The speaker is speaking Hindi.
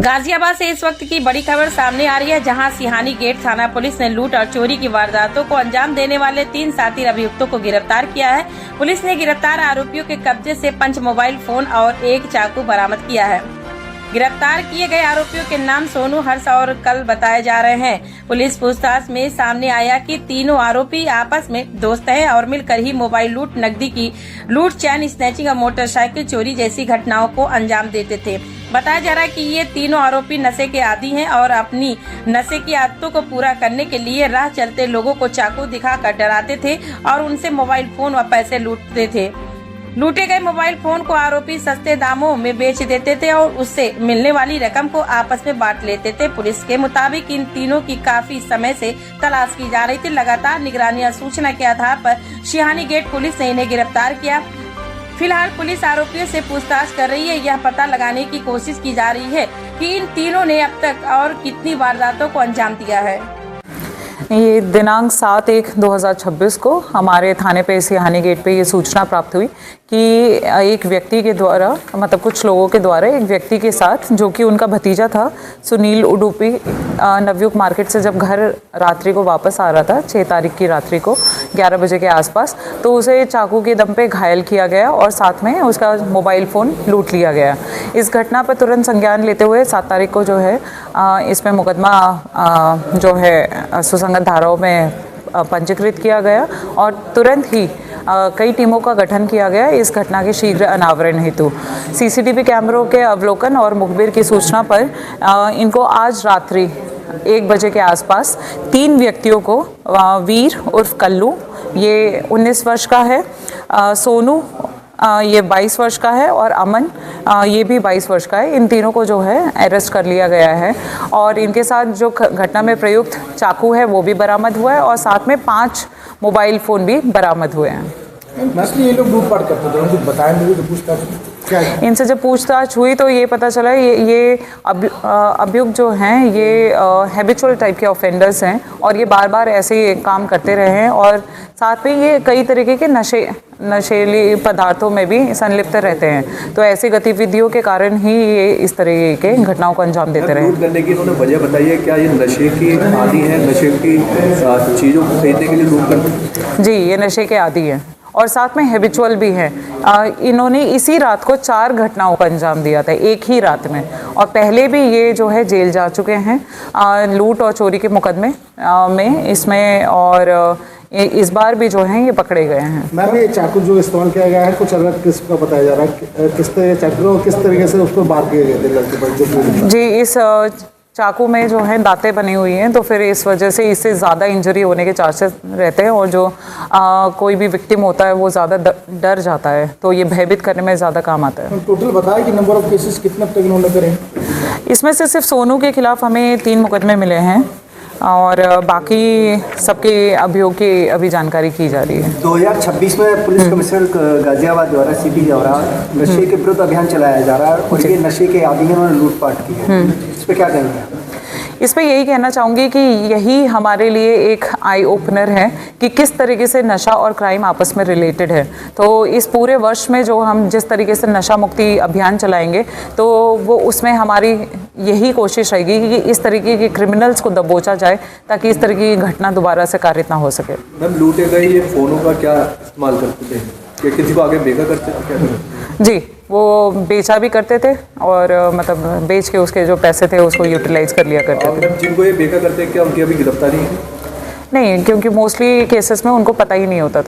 गाजियाबाद से इस वक्त की बड़ी खबर सामने आ रही है, जहां सिहानी गेट थाना पुलिस ने लूट और चोरी की वारदातों को अंजाम देने वाले 3 साथी अभियुक्तों को गिरफ्तार किया है। पुलिस ने गिरफ्तार आरोपियों के कब्जे से 5 मोबाइल फोन और 1 चाकू बरामद किया है। गिरफ्तार किए गए आरोपियों के नाम सोनू, हर्ष और कल बताए जा रहे हैं। पुलिस पूछताछ में सामने आया कि तीनों आरोपी आपस में दोस्त हैं और मिलकर ही मोबाइल लूट, नकदी की लूट, चैन स्नैचिंग और मोटरसाइकिल चोरी जैसी घटनाओं को अंजाम देते थे। बताया जा रहा है कि ये तीनों आरोपी नशे के आदी हैं और अपनी नशे की आदतों को पूरा करने के लिए राह चलते लोगों को चाकू दिखाकर डराते थे और उनसे मोबाइल फोन व पैसे लूटते थे। लूटे गए मोबाइल फोन को आरोपी सस्ते दामों में बेच देते थे और उससे मिलने वाली रकम को आपस में बांट लेते थे। पुलिस के मुताबिक इन तीनों की काफी समय से तलाश की जा रही थी। लगातार निगरानी और सूचना के आधार पर सिहानी गेट पुलिस ने इन्हें गिरफ्तार किया। फिलहाल पुलिस आरोपियों से पूछताछ कर रही है। यह पता लगाने की कोशिश की जा रही है कि इन तीनों ने अब तक और कितनी वारदातों को अंजाम दिया है। ये दिनांक 7/1/2026 को हमारे थाने पे सिहानी गेट पे ये सूचना प्राप्त हुई कि एक व्यक्ति के द्वारा, मतलब कुछ लोगों के द्वारा एक व्यक्ति के साथ, जो कि उनका भतीजा था, सुनील उडुपी, नवयुग मार्केट से जब घर रात्रि को वापस आ रहा था 6 तारीख की रात्रि को 11 बजे के आसपास, तो उसे चाकू के दम पे घायल किया गया और साथ में उसका मोबाइल फ़ोन लूट लिया गया। इस घटना पर तुरंत संज्ञान लेते हुए 7 तारीख को जो है इसमें मुकदमा जो है सुसंगत धाराओं में पंजीकृत किया गया और तुरंत ही कई टीमों का गठन किया गया इस घटना के शीघ्र अनावरण हेतु। सीसीटीवी कैमरों के अवलोकन और मुखबिर की सूचना पर इनको आज रात्रि 1 बजे के आसपास 3 व्यक्तियों को, वीर उर्फ कल्लू, ये 19 वर्ष का है, सोनू ये 22 वर्ष का है और अमन ये भी 22 वर्ष का है, इन तीनों को जो है अरेस्ट कर लिया गया है और इनके साथ जो घटना में प्रयुक्त चाकू है वो भी बरामद हुआ है और साथ में 5 मोबाइल फ़ोन भी बरामद हुए हैं। ये लोग लूटपाट करते थे, कुछ बताया नहीं तो पूछताछ क्या है? इनसे जब पूछताछ हुई तो ये पता चला ये अभियुक्त जो हैं ये हैबिचुअल टाइप के ऑफेंडर्स हैं और ये बार बार ऐसे काम करते रहे हैं और साथ में ये कई तरीके के नशेली पदार्थों में भी संलिप्त रहते हैं। तो ऐसी गतिविधियों के कारण ही ये इस तरह के घटनाओं को अंजाम देते रहे। लूट करने की इन्होंने वजह बताई है, क्या ये नशे की आदी है, नशे की चीज़ों को खरीदने के लिए लूट करते हैं? जी, ये नशे के आदी हैं और साथ में हैबिचुअल भी हैं। इन्होंने इसी रात को 4 घटनाओं का अंजाम दिया था, एक ही रात में, और पहले भी ये जो है जेल जा चुके हैं लूट और चोरी के मुकदमे में इसमें, और इस बार भी जो हैं ये पकड़े गए हैं। मैम, ये चाकू जो इस्तेमाल किया गया है कुछ अलग किस्म का बताया जा रहा है, किस तरीके से उसको बात किए गए थे लड़के पर? जी, इस चाकू में जो है दांतें बनी हुई हैं, तो फिर इस वजह से इससे ज़्यादा इंजरी होने के चांसेस रहते हैं और जो कोई भी विक्टिम होता है वो ज़्यादा डर जाता है, तो ये भयभीत करने में ज़्यादा काम आता है। टोटल बताया कि नंबर ऑफ केसेस कितने अब तक इन्होंने करे? इसमें से सिर्फ सोनू के खिलाफ हमें 3 मुकदमे मिले हैं और बाकी सबके अभियोग की अभी जानकारी की जा रही है। 2026 में पुलिस कमिश्नर गाजियाबाद द्वारा सीपी द्वारा नशे के विरुद्ध अभियान चलाया जा रहा है और ये नशे के आदी हैं, उन्होंने लूटपाट की है, इस पर क्या कहेंगे? इस पर यही कहना चाहूँगी कि यही हमारे लिए एक आई ओपनर है कि किस तरीके से नशा और क्राइम आपस में रिलेटेड है। तो इस पूरे वर्ष में जो हम जिस तरीके से नशा मुक्ति अभियान चलाएंगे तो वो उसमें हमारी यही कोशिश रहेगी कि इस तरीके के क्रिमिनल्स को दबोचा जाए ताकि इस तरह की घटना दोबारा से कारित ना हो सके। मैम, लूटे गए ये फ़ोनों का क्या इस्तेमाल करते थे? क्या किसी को आगे बेचा करते थे क्या? जी, वो बेचा भी करते थे और मतलब बेच के उसके जो पैसे थे उसको यूटिलाइज कर लिया करते थे। जिनको ये बेचा करते हैं क्या उनकी अभी गिरफ्तारी है? नहीं, क्योंकि मोस्टली केसेस में उनको पता ही नहीं होता था।